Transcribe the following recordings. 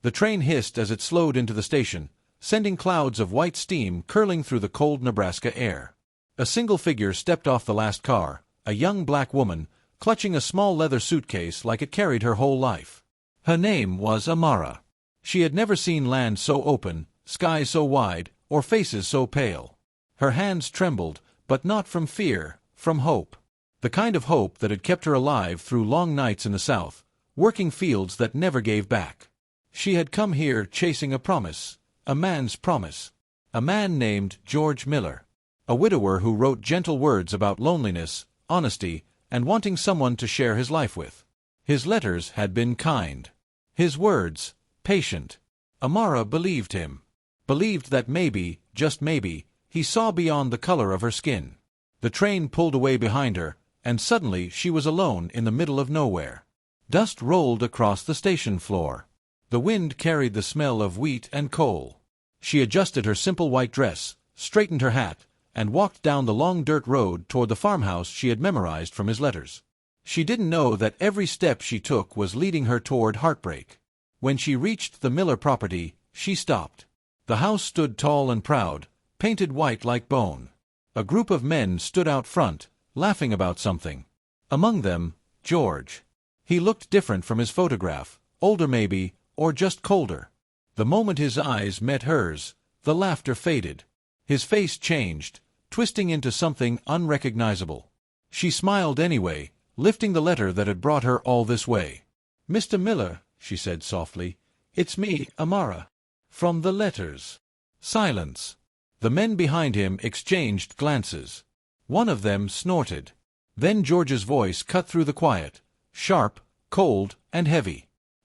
The train hissed as it slowed into the station, sending clouds of white steam curling through the cold Nebraska air. A single figure stepped off the last car, a young black woman, clutching a small leather suitcase like it carried her whole life. Her name was Amara. She had never seen land so open, skies so wide, or faces so pale. Her hands trembled, but not from fear, from hope. The kind of hope that had kept her alive through long nights in the South, working fields that never gave back. She had come here chasing a promise, a man's promise. A man named George Miller. A widower who wrote gentle words about loneliness, honesty, and wanting someone to share his life with. His letters had been kind. His words, patient. Amara believed him. Believed that maybe, just maybe, he saw beyond the color of her skin. The train pulled away behind her, and suddenly she was alone in the middle of nowhere. Dust rolled across the station floor. The wind carried the smell of wheat and coal. She adjusted her simple white dress, straightened her hat, and walked down the long dirt road toward the farmhouse she had memorized from his letters. She didn't know that every step she took was leading her toward heartbreak. When she reached the Miller property, she stopped. The house stood tall and proud, painted white like bone. A group of men stood out front, laughing about something. Among them, George. He looked different from his photograph, older maybe, or just colder. The moment his eyes met hers, the laughter faded. His face changed, twisting into something unrecognizable. She smiled anyway, lifting the letter that had brought her all this way. "Mr. Miller," she said softly, "it's me, Amara. From the letters." Silence. The men behind him exchanged glances. One of them snorted. Then George's voice cut through the quiet, sharp, cold, and heavy.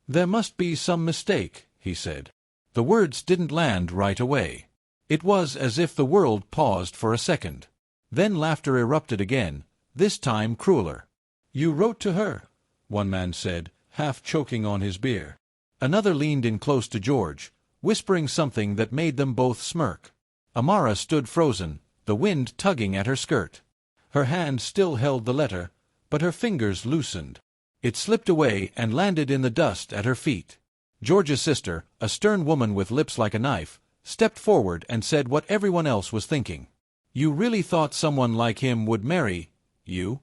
"There must be some mistake," he said. The words didn't land right away. It was as if the world paused for a second. Then laughter erupted again, this time crueler. "You wrote to her," one man said, half choking on his beer. Another leaned in close to George, whispering something that made them both smirk. Amara stood frozen, the wind tugging at her skirt. Her hand still held the letter, but her fingers loosened. It slipped away and landed in the dust at her feet. George's sister, a stern woman with lips like a knife, stepped forward and said what everyone else was thinking. "You really thought someone like him would marry you?"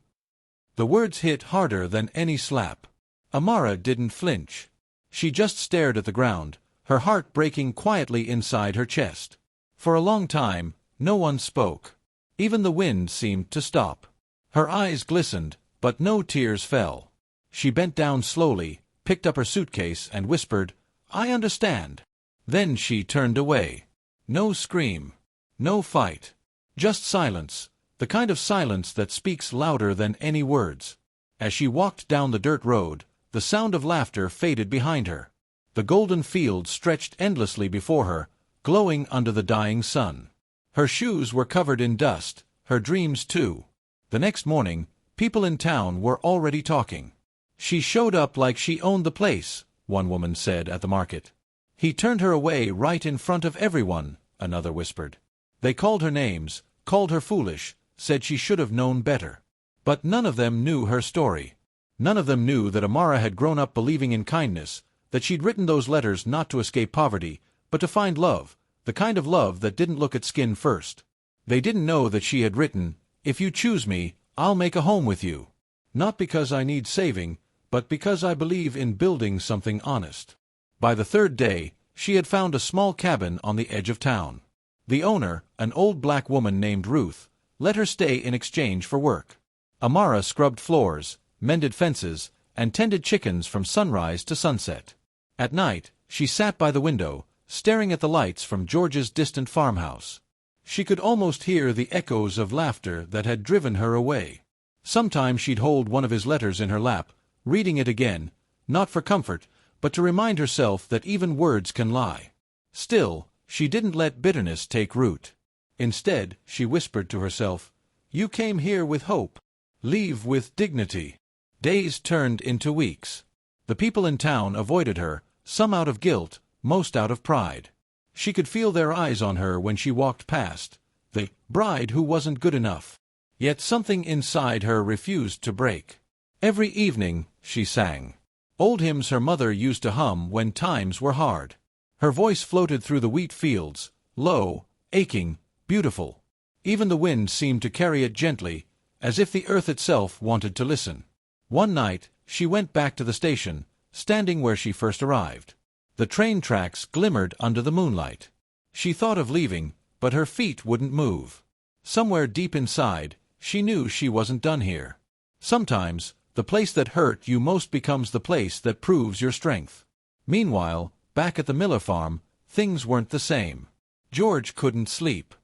The words hit harder than any slap. Amara didn't flinch. She just stared at the ground, her heart breaking quietly inside her chest. For a long time, no one spoke. Even the wind seemed to stop. Her eyes glistened, but no tears fell. She bent down slowly, picked up her suitcase, and whispered, "I understand." Then she turned away. No scream. No fight. Just silence, the kind of silence that speaks louder than any words. As she walked down the dirt road, the sound of laughter faded behind her. The golden fields stretched endlessly before her, glowing under the dying sun. Her shoes were covered in dust, her dreams too. The next morning, people in town were already talking. "She showed up like she owned the place," one woman said at the market. "He turned her away right in front of everyone," another whispered. They called her names, called her foolish, said she should have known better. But none of them knew her story. None of them knew that Amara had grown up believing in kindness, that she'd written those letters not to escape poverty, but to find love, the kind of love that didn't look at skin first. They didn't know that she had written, "If you choose me, I'll make a home with you. Not because I need saving, but because I believe in building something honest." By the third day, she had found a small cabin on the edge of town. The owner, an old black woman named Ruth, let her stay in exchange for work. Amara scrubbed floors, mended fences, and tended chickens from sunrise to sunset. At night, she sat by the window, staring at the lights from George's distant farmhouse. She could almost hear the echoes of laughter that had driven her away. Sometimes she'd hold one of his letters in her lap, reading it again, not for comfort, but to remind herself that even words can lie. Still, she didn't let bitterness take root. Instead, she whispered to herself, "You came here with hope. Leave with dignity." Days turned into weeks. The people in town avoided her, some out of guilt, most out of pride. She could feel their eyes on her when she walked past, the bride who wasn't good enough. Yet something inside her refused to break. Every evening, she sang. Old hymns her mother used to hum when times were hard. Her voice floated through the wheat fields, low, aching, beautiful. Even the wind seemed to carry it gently, as if the earth itself wanted to listen. One night, she went back to the station, standing where she first arrived. The train tracks glimmered under the moonlight. She thought of leaving, but her feet wouldn't move. Somewhere deep inside, she knew she wasn't done here. Sometimes, the place that hurt you most becomes the place that proves your strength. Meanwhile, back at the Miller farm, things weren't the same. George couldn't sleep.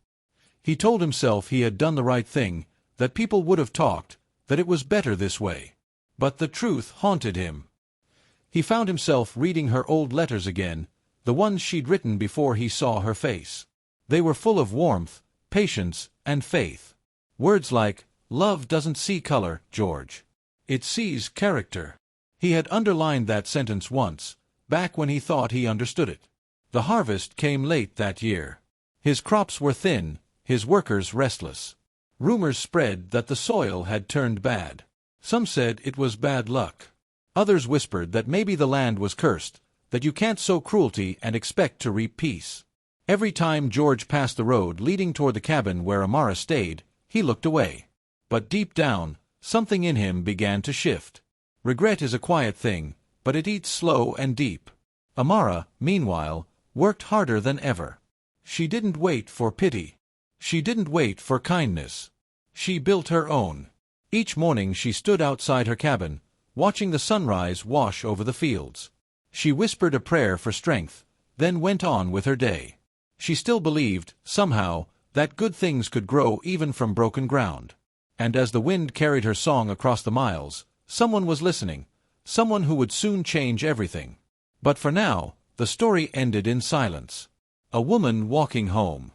He told himself he had done the right thing, that people would have talked, that it was better this way. But the truth haunted him. He found himself reading her old letters again, the ones she'd written before he saw her face. They were full of warmth, patience, and faith. Words like, "Love doesn't see color, George. It sees character." He had underlined that sentence once, back when he thought he understood it. The harvest came late that year. His crops were thin, his workers restless. Rumors spread that the soil had turned bad. Some said it was bad luck. Others whispered that maybe the land was cursed, that you can't sow cruelty and expect to reap peace. Every time George passed the road leading toward the cabin where Amara stayed, he looked away. But deep down, something in him began to shift. Regret is a quiet thing, but it eats slow and deep. Amara, meanwhile, worked harder than ever. She didn't wait for pity. She didn't wait for kindness. She built her own. Each morning she stood outside her cabin, watching the sunrise wash over the fields. She whispered a prayer for strength, then went on with her day. She still believed, somehow, that good things could grow even from broken ground. And as the wind carried her song across the miles, someone was listening, someone who would soon change everything. But for now, the story ended in silence. A woman walking home.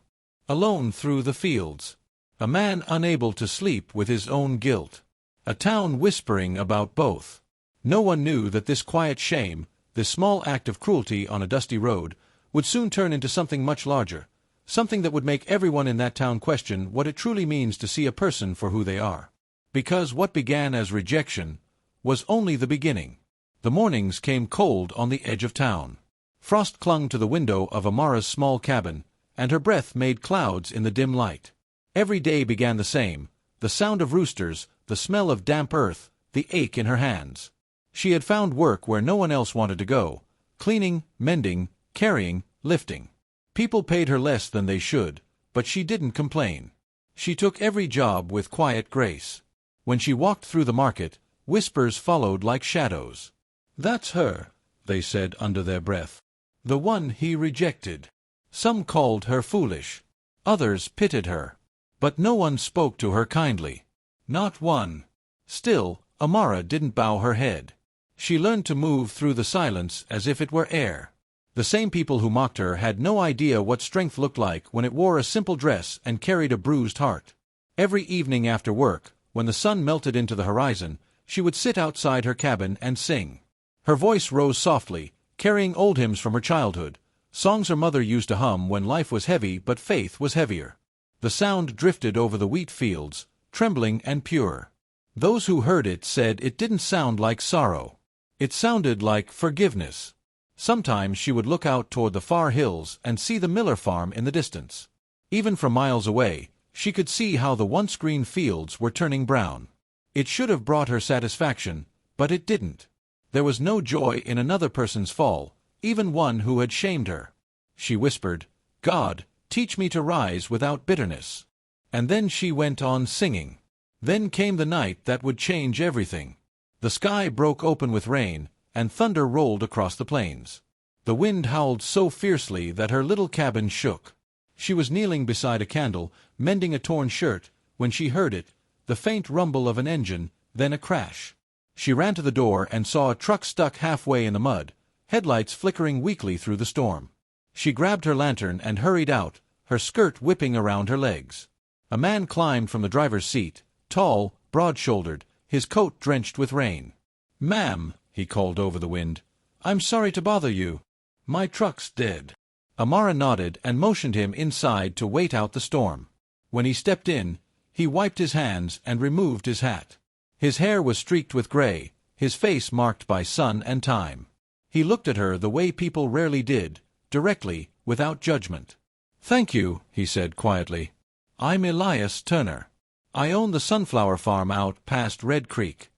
Alone through the fields. A man unable to sleep with his own guilt. A town whispering about both. No one knew that this quiet shame, this small act of cruelty on a dusty road, would soon turn into something much larger, something that would make everyone in that town question what it truly means to see a person for who they are. Because what began as rejection was only the beginning. The mornings came cold on the edge of town. Frost clung to the window of Amara's small cabin, and her breath made clouds in the dim light. Every day began the same, the sound of roosters, the smell of damp earth, the ache in her hands. She had found work where no one else wanted to go, cleaning, mending, carrying, lifting. People paid her less than they should, but she didn't complain. She took every job with quiet grace. When she walked through the market, whispers followed like shadows. "That's her," they said under their breath. "The one he rejected." Some called her foolish. Others pitied her. But no one spoke to her kindly. Not one. Still, Amara didn't bow her head. She learned to move through the silence as if it were air. The same people who mocked her had no idea what strength looked like when it wore a simple dress and carried a bruised heart. Every evening after work, when the sun melted into the horizon, she would sit outside her cabin and sing. Her voice rose softly, carrying old hymns from her childhood, songs her mother used to hum when life was heavy but faith was heavier. The sound drifted over the wheat fields, trembling and pure. Those who heard it said it didn't sound like sorrow. It sounded like forgiveness. Sometimes she would look out toward the far hills and see the Miller farm in the distance. Even from miles away, she could see how the once green fields were turning brown. It should have brought her satisfaction, but it didn't. There was no joy in another person's fall, even one who had shamed her. She whispered, "God, teach me to rise without bitterness." And then she went on singing. Then came the night that would change everything. The sky broke open with rain, and thunder rolled across the plains. The wind howled so fiercely that her little cabin shook. She was kneeling beside a candle, mending a torn shirt, when she heard it, the faint rumble of an engine, then a crash. She ran to the door and saw a truck stuck halfway in the mud, headlights flickering weakly through the storm. She grabbed her lantern and hurried out, her skirt whipping around her legs. A man climbed from the driver's seat, tall, broad-shouldered, his coat drenched with rain. "Ma'am," he called over the wind, "I'm sorry to bother you. My truck's dead." Amara nodded and motioned him inside to wait out the storm. When he stepped in, he wiped his hands and removed his hat. His hair was streaked with gray, his face marked by sun and time. He looked at her the way people rarely did, directly, without judgment. "Thank you," he said quietly. "I'm Elias Turner. I own the sunflower farm out past Red Creek."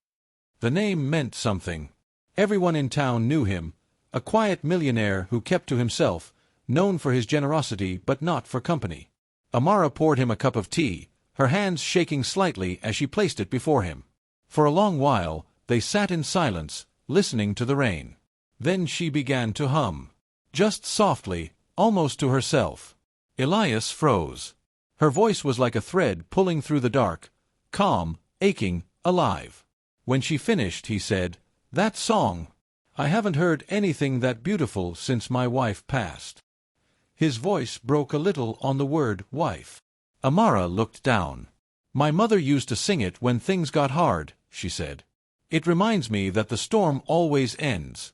The name meant something. Everyone in town knew him, a quiet millionaire who kept to himself, known for his generosity but not for company. Amara poured him a cup of tea, her hands shaking slightly as she placed it before him. For a long while, they sat in silence, listening to the rain. Then she began to hum. Just softly, almost to herself. Elias froze. Her voice was like a thread pulling through the dark, calm, aching, alive. When she finished, he said, "That song. I haven't heard anything that beautiful since my wife passed." His voice broke a little on the word wife. Amara looked down. "My mother used to sing it when things got hard," she said. "It reminds me that the storm always ends."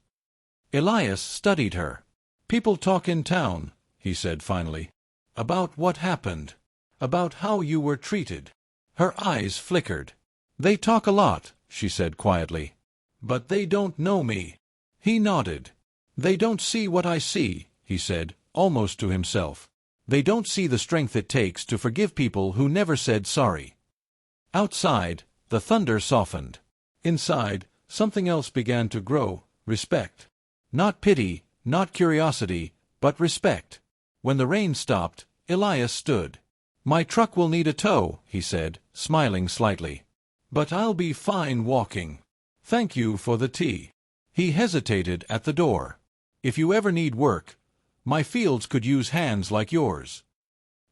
Elias studied her. "People talk in town," he said finally, "about what happened, about how you were treated." Her eyes flickered. "They talk a lot," she said quietly. "But they don't know me." He nodded. "They don't see what I see," he said, almost to himself. "They don't see the strength it takes to forgive people who never said sorry." Outside, the thunder softened. Inside, something else began to grow, respect. Not pity, not curiosity, but respect. When the rain stopped, Elias stood. "My truck will need a tow," he said, smiling slightly. "But I'll be fine walking. Thank you for the tea." He hesitated at the door. "If you ever need work, my fields could use hands like yours."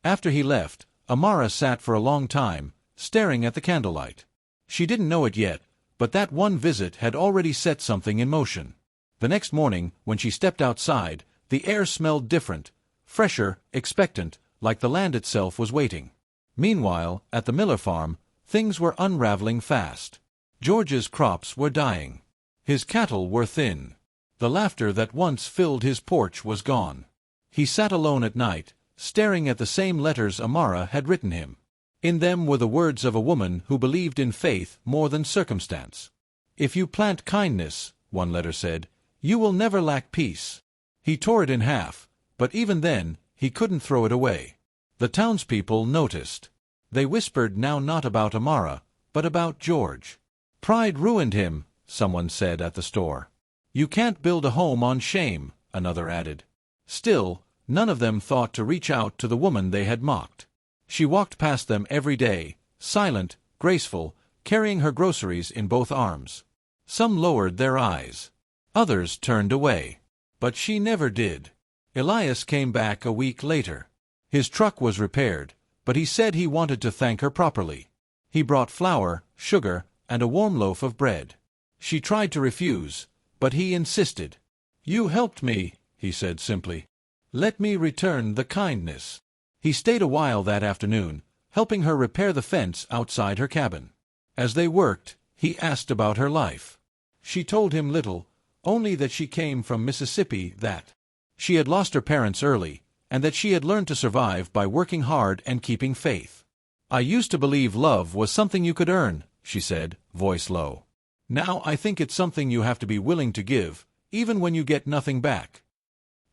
After he left, Amara sat for a long time, staring at the candlelight. She didn't know it yet, but that one visit had already set something in motion. The next morning, when she stepped outside, the air smelled different, fresher, expectant, like the land itself was waiting. Meanwhile, at the Miller farm, things were unraveling fast. George's crops were dying. His cattle were thin. The laughter that once filled his porch was gone. He sat alone at night, staring at the same letters Amara had written him. In them were the words of a woman who believed in faith more than circumstance. "If you plant kindness," one letter said, "you will never lack peace." He tore it in half, but even then, he couldn't throw it away. The townspeople noticed. They whispered now not about Amara, but about George. "Pride ruined him," someone said at the store. "You can't build a home on shame," another added. Still, none of them thought to reach out to the woman they had mocked. She walked past them every day, silent, graceful, carrying her groceries in both arms. Some lowered their eyes. Others turned away. But she never did. Elias came back a week later. His truck was repaired, but he said he wanted to thank her properly. He brought flour, sugar, and a warm loaf of bread. She tried to refuse, but he insisted. "You helped me," he said simply. "Let me return the kindness." He stayed a while that afternoon, helping her repair the fence outside her cabin. As they worked, he asked about her life. She told him little, only that she came from Mississippi, that she had lost her parents early, and that she had learned to survive by working hard and keeping faith. "I used to believe love was something you could earn," she said, voice low. "Now I think it's something you have to be willing to give, even when you get nothing back."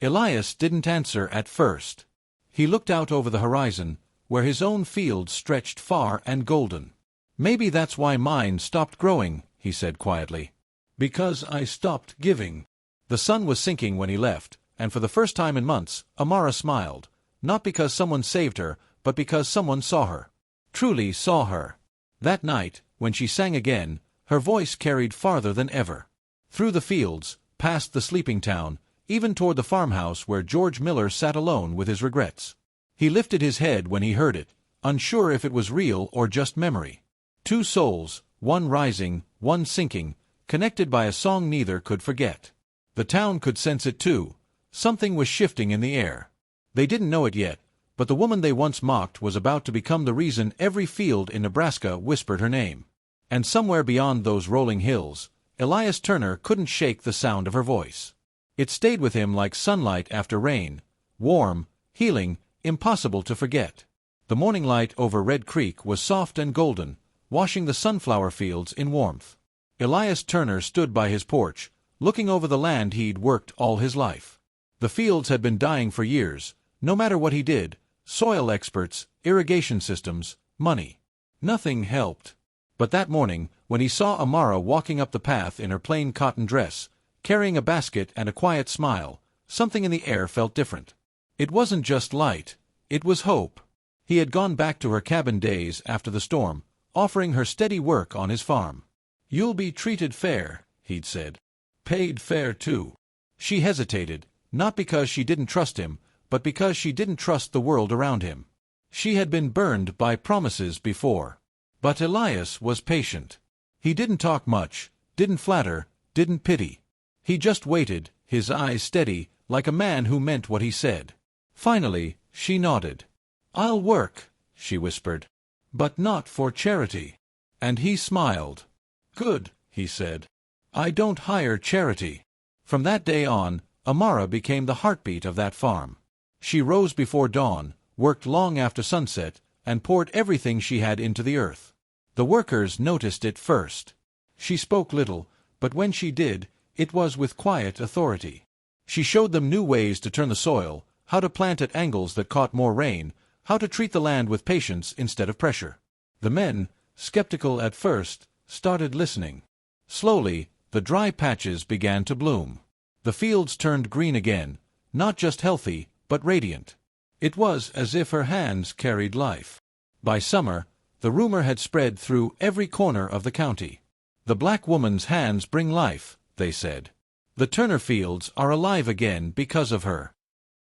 Elias didn't answer at first. He looked out over the horizon, where his own fields stretched far and golden. "Maybe that's why mine stopped growing," he said quietly. "Because I stopped giving." The sun was sinking when he left, and for the first time in months, Amara smiled, not because someone saved her, but because someone saw her. Truly saw her. That night, when she sang again, her voice carried farther than ever. Through the fields, past the sleeping town, even toward the farmhouse where George Miller sat alone with his regrets. He lifted his head when he heard it, unsure if it was real or just memory. Two souls, one rising, one sinking, connected by a song neither could forget. The town could sense it too. Something was shifting in the air. They didn't know it yet, but the woman they once mocked was about to become the reason every field in Nebraska whispered her name. And somewhere beyond those rolling hills, Elias Turner couldn't shake the sound of her voice. It stayed with him like sunlight after rain, warm, healing, impossible to forget. The morning light over Red Creek was soft and golden, washing the sunflower fields in warmth. Elias Turner stood by his porch, looking over the land he'd worked all his life. The fields had been dying for years, no matter what he did, soil experts, irrigation systems, money. Nothing helped. But that morning, when he saw Amara walking up the path in her plain cotton dress, carrying a basket and a quiet smile, something in the air felt different. It wasn't just light, it was hope. He had gone back to her cabin days after the storm, offering her steady work on his farm. "You'll be treated fair," he'd said. "Paid fair, too." She hesitated, not because she didn't trust him, but because she didn't trust the world around him. She had been burned by promises before. But Elias was patient. He didn't talk much, didn't flatter, didn't pity. He just waited, his eyes steady, like a man who meant what he said. Finally, she nodded. "I'll work," she whispered. "But not for charity." And he smiled. "Good," he said. "I don't hire charity." From that day on, Amara became the heartbeat of that farm. She rose before dawn, worked long after sunset, and poured everything she had into the earth. The workers noticed it first. She spoke little, but when she did, it was with quiet authority. She showed them new ways to turn the soil, how to plant at angles that caught more rain, how to treat the land with patience instead of pressure. The men, skeptical at first, started listening. Slowly, the dry patches began to bloom. The fields turned green again, not just healthy, but radiant. It was as if her hands carried life. By summer, the rumor had spread through every corner of the county. "The black woman's hands bring life," they said. "The Turner fields are alive again because of her."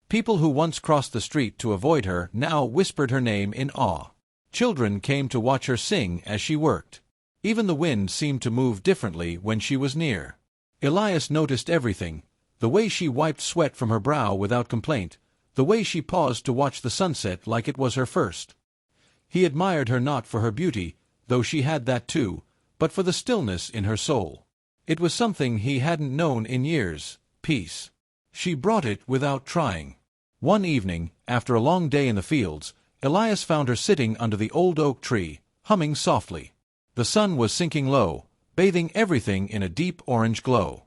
People who once crossed the street to avoid her now whispered her name in awe. Children came to watch her sing as she worked. Even the wind seemed to move differently when she was near. Elias noticed everything, the way she wiped sweat from her brow without complaint, the way she paused to watch the sunset like it was her first. He admired her not for her beauty, though she had that too, but for the stillness in her soul. It was something he hadn't known in years, peace. She brought it without trying. One evening, after a long day in the fields, Elias found her sitting under the old oak tree, humming softly. The sun was sinking low, bathing everything in a deep orange glow.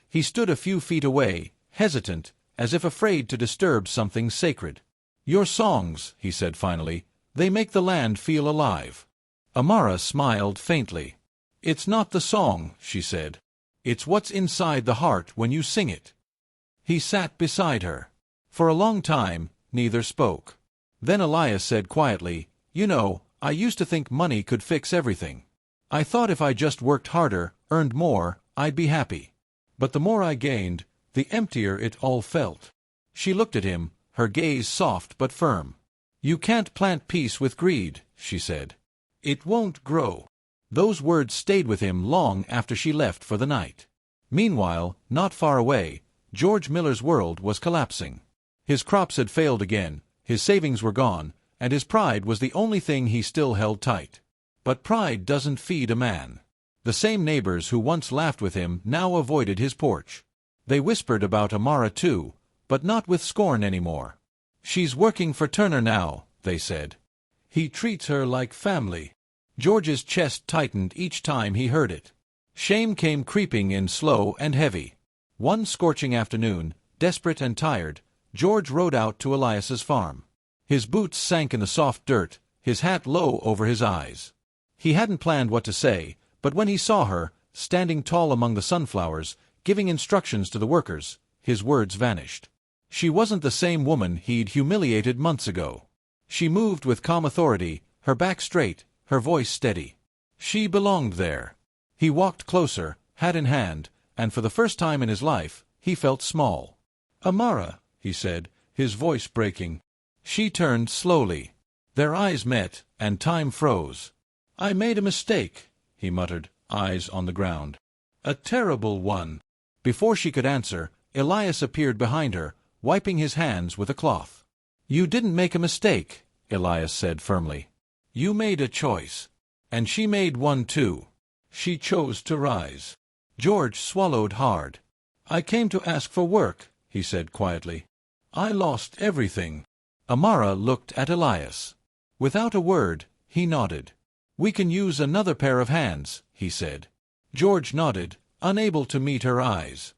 He stood a few feet away, hesitant, as if afraid to disturb something sacred. "Your songs," he said finally, "they make the land feel alive." Amara smiled faintly. "It's not the song," she said. "It's what's inside the heart when you sing it." He sat beside her. For a long time, neither spoke. Then Elias said quietly, "You know, I used to think money could fix everything. I thought if I just worked harder, earned more, I'd be happy. But the more I gained, the emptier it all felt." She looked at him, her gaze soft but firm. "You can't plant peace with greed," she said. "It won't grow." Those words stayed with him long after she left for the night. Meanwhile, not far away, George Miller's world was collapsing. His crops had failed again, his savings were gone, and his pride was the only thing he still held tight. But pride doesn't feed a man. The same neighbors who once laughed with him now avoided his porch. They whispered about Amara too, but not with scorn anymore. "She's working for Turner now," they said. "He treats her like family." George's chest tightened each time he heard it. Shame came creeping in slow and heavy. One scorching afternoon, desperate and tired, George rode out to Elias's farm. His boots sank in the soft dirt, his hat low over his eyes. He hadn't planned what to say, but when he saw her, standing tall among the sunflowers, giving instructions to the workers, his words vanished. She wasn't the same woman he'd humiliated months ago. She moved with calm authority, her back straight, her voice steady. She belonged there. He walked closer, hat in hand, and for the first time in his life, he felt small. "Amara," he said, his voice breaking. She turned slowly. Their eyes met, and time froze. "I made a mistake," he muttered, eyes on the ground. "A terrible one." Before she could answer, Elias appeared behind her, wiping his hands with a cloth. "You didn't make a mistake," Elias said firmly. "You made a choice. And she made one too. She chose to rise." George swallowed hard. "I came to ask for work," he said quietly. "I lost everything." Amara looked at Elias. Without a word, he nodded. "We can use another pair of hands," he said. George nodded, unable to meet her eyes.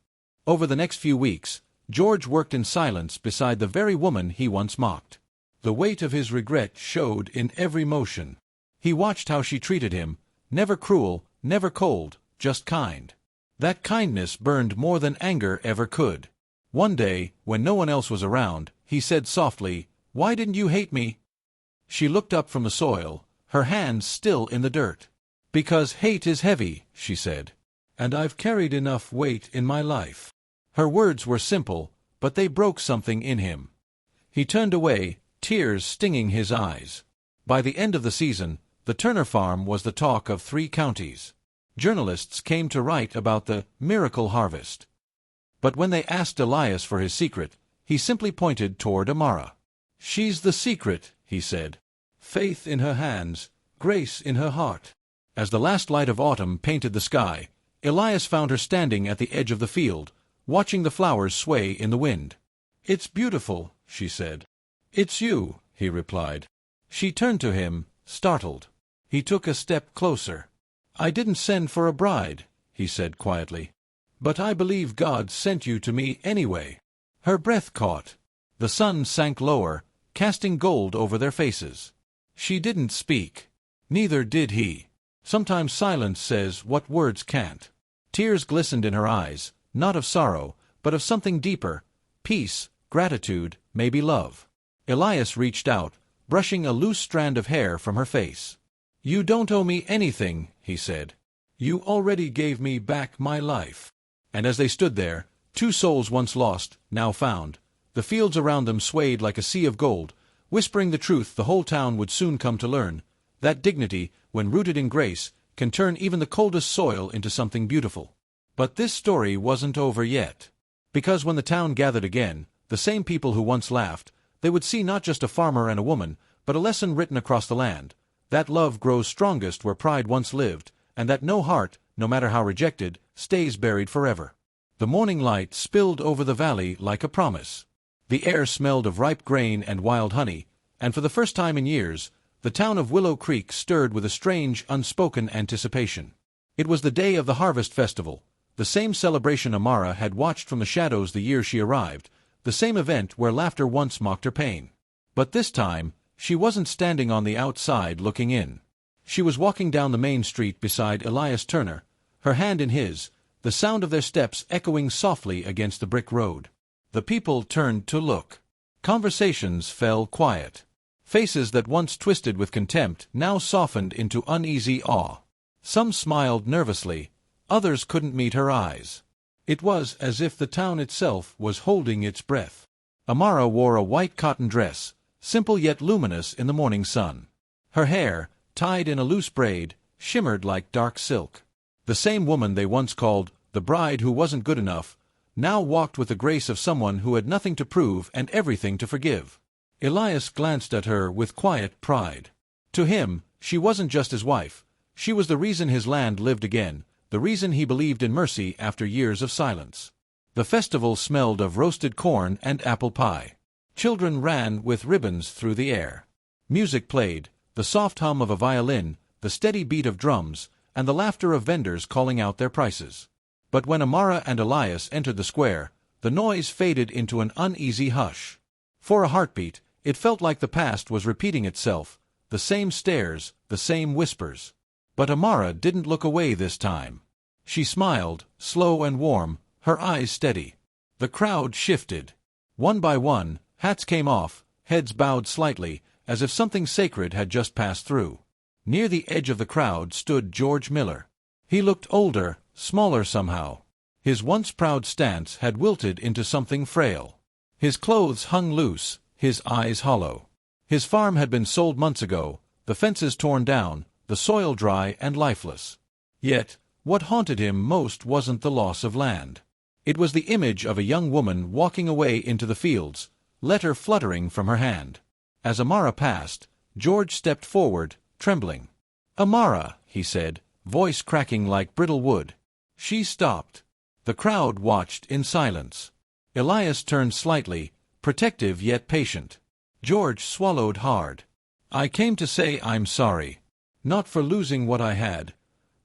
Over the next few weeks, George worked in silence beside the very woman he once mocked. The weight of his regret showed in every motion. He watched how she treated him, never cruel, never cold, just kind. That kindness burned more than anger ever could. One day, when no one else was around, he said softly, "Why didn't you hate me?" She looked up from the soil, her hands still in the dirt. "Because hate is heavy," she said. "And I've carried enough weight in my life." Her words were simple, but they broke something in him. He turned away, tears stinging his eyes. By the end of the season, the Turner farm was the talk of 3 counties. Journalists came to write about the miracle harvest. But when they asked Elias for his secret, he simply pointed toward Amara. "She's the secret," he said. "Faith in her hands, grace in her heart." As the last light of autumn painted the sky, Elias found her standing at the edge of the field, watching the flowers sway in the wind. "It's beautiful," she said. "It's you," he replied. She turned to him, startled. He took a step closer. "I didn't send for a bride," he said quietly. "But I believe God sent you to me anyway." Her breath caught. The sun sank lower, casting gold over their faces. She didn't speak. Neither did he. Sometimes silence says what words can't. Tears glistened in her eyes, not of sorrow, but of something deeper: peace, gratitude, maybe love. Elias reached out, brushing a loose strand of hair from her face. "You don't owe me anything," he said. "You already gave me back my life." And as they stood there, 2 souls once lost, now found, the fields around them swayed like a sea of gold, whispering the truth the whole town would soon come to learn: that dignity, when rooted in grace, can turn even the coldest soil into something beautiful. But this story wasn't over yet. Because when the town gathered again, the same people who once laughed, they would see not just a farmer and a woman, but a lesson written across the land: that love grows strongest where pride once lived, and that no heart, no matter how rejected, stays buried forever. The morning light spilled over the valley like a promise. The air smelled of ripe grain and wild honey, and for the first time in years, the town of Willow Creek stirred with a strange, unspoken anticipation. It was the day of the Harvest Festival, the same celebration Amara had watched from the shadows the year she arrived, the same event where laughter once mocked her pain. But this time, she wasn't standing on the outside looking in. She was walking down the main street beside Elias Turner, her hand in his, the sound of their steps echoing softly against the brick road. The people turned to look. Conversations fell quiet. Faces that once twisted with contempt now softened into uneasy awe. Some smiled nervously, others couldn't meet her eyes. It was as if the town itself was holding its breath. Amara wore a white cotton dress, simple yet luminous in the morning sun. Her hair, tied in a loose braid, shimmered like dark silk. The same woman they once called the bride who wasn't good enough, now walked with the grace of someone who had nothing to prove and everything to forgive. Elias glanced at her with quiet pride. To him, she wasn't just his wife. She was the reason his land lived again, the reason he believed in mercy after years of silence. The festival smelled of roasted corn and apple pie. Children ran with ribbons through the air. Music played, the soft hum of a violin, the steady beat of drums, and the laughter of vendors calling out their prices. But when Amara and Elias entered the square, the noise faded into an uneasy hush. For a heartbeat, it felt like the past was repeating itself, the same stares, the same whispers. But Amara didn't look away this time. She smiled, slow and warm, her eyes steady. The crowd shifted. One by one, hats came off, heads bowed slightly, as if something sacred had just passed through. Near the edge of the crowd stood George Miller. He looked older, smaller somehow. His once proud stance had wilted into something frail. His clothes hung loose, his eyes hollow. His farm had been sold months ago, the fences torn down, the soil dry and lifeless. Yet, what haunted him most wasn't the loss of land. It was the image of a young woman walking away into the fields, letter fluttering from her hand. As Amara passed, George stepped forward, trembling. "Amara," he said, voice cracking like brittle wood. She stopped. The crowd watched in silence. Elias turned slightly, protective yet patient. George swallowed hard. "I came to say I'm sorry. Not for losing what I had,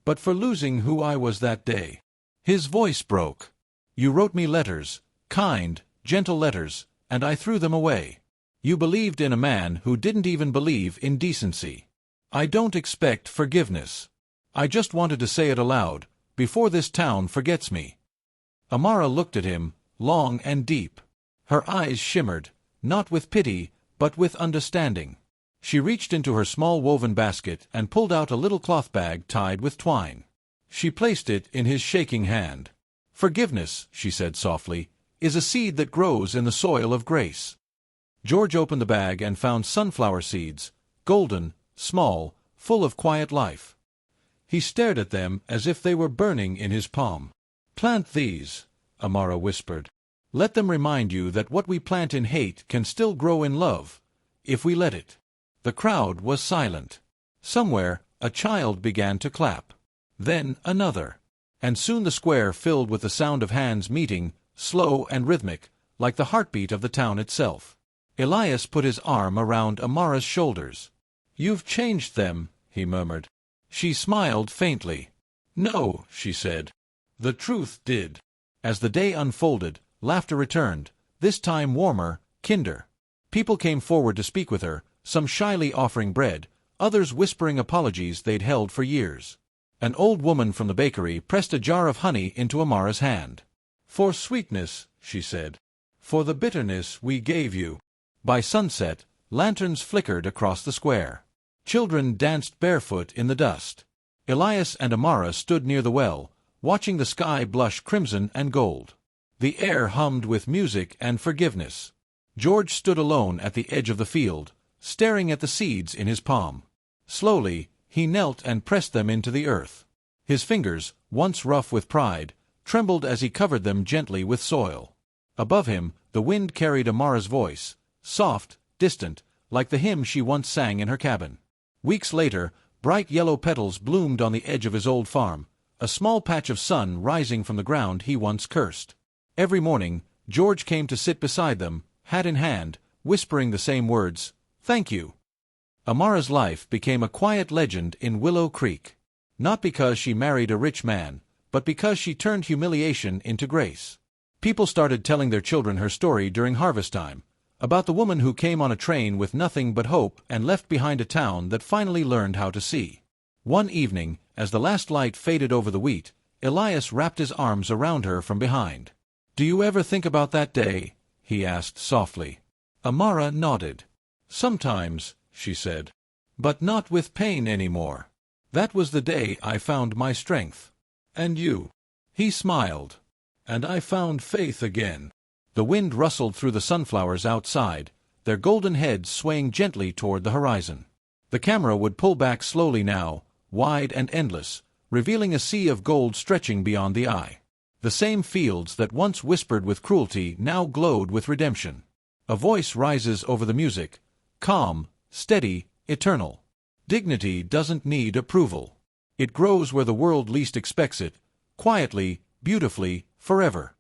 but for losing who I was that day." His voice broke. "You wrote me letters, kind, gentle letters, and I threw them away. You believed in a man who didn't even believe in decency. I don't expect forgiveness. I just wanted to say it aloud, before this town forgets me." Amara looked at him, long and deep. Her eyes shimmered, not with pity, but with understanding. She reached into her small woven basket and pulled out a little cloth bag tied with twine. She placed it in his shaking hand. "Forgiveness," she said softly, "is a seed that grows in the soil of grace." George opened the bag and found sunflower seeds, golden, small, full of quiet life. He stared at them as if they were burning in his palm. "Plant these," Amara whispered. "Let them remind you that what we plant in hate can still grow in love, if we let it." The crowd was silent. Somewhere, a child began to clap. Then another. And soon the square filled with the sound of hands meeting, slow and rhythmic, like the heartbeat of the town itself. Elias put his arm around Amara's shoulders. "You've changed them," he murmured. She smiled faintly. "No," she said. "The truth did." As the day unfolded, laughter returned, this time warmer, kinder. People came forward to speak with her, some shyly offering bread, others whispering apologies they'd held for years. An old woman from the bakery pressed a jar of honey into Amara's hand. "For sweetness," she said. "For the bitterness we gave you." By sunset, lanterns flickered across the square. Children danced barefoot in the dust. Elias and Amara stood near the well, watching the sky blush crimson and gold. The air hummed with music and forgiveness. George stood alone at the edge of the field, staring at the seeds in his palm. Slowly, he knelt and pressed them into the earth. His fingers, once rough with pride, trembled as he covered them gently with soil. Above him, the wind carried Amara's voice, soft, distant, like the hymn she once sang in her cabin. Weeks later, bright yellow petals bloomed on the edge of his old farm, a small patch of sun rising from the ground he once cursed. Every morning, George came to sit beside them, hat in hand, whispering the same words, "Thank you." Amara's life became a quiet legend in Willow Creek. Not because she married a rich man, but because she turned humiliation into grace. People started telling their children her story during harvest time, about the woman who came on a train with nothing but hope and left behind a town that finally learned how to see. One evening, as the last light faded over the wheat, Elias wrapped his arms around her from behind. "Do you ever think about that day?" he asked softly. Amara nodded. "Sometimes," she said. "But not with pain anymore. That was the day I found my strength." "And you?" He smiled. "And I found faith again." The wind rustled through the sunflowers outside, their golden heads swaying gently toward the horizon. The camera would pull back slowly now, wide and endless, revealing a sea of gold stretching beyond the eye. The same fields that once whispered with cruelty now glowed with redemption. A voice rises over the music, calm, steady, eternal. Dignity doesn't need approval. It grows where the world least expects it, quietly, beautifully, forever.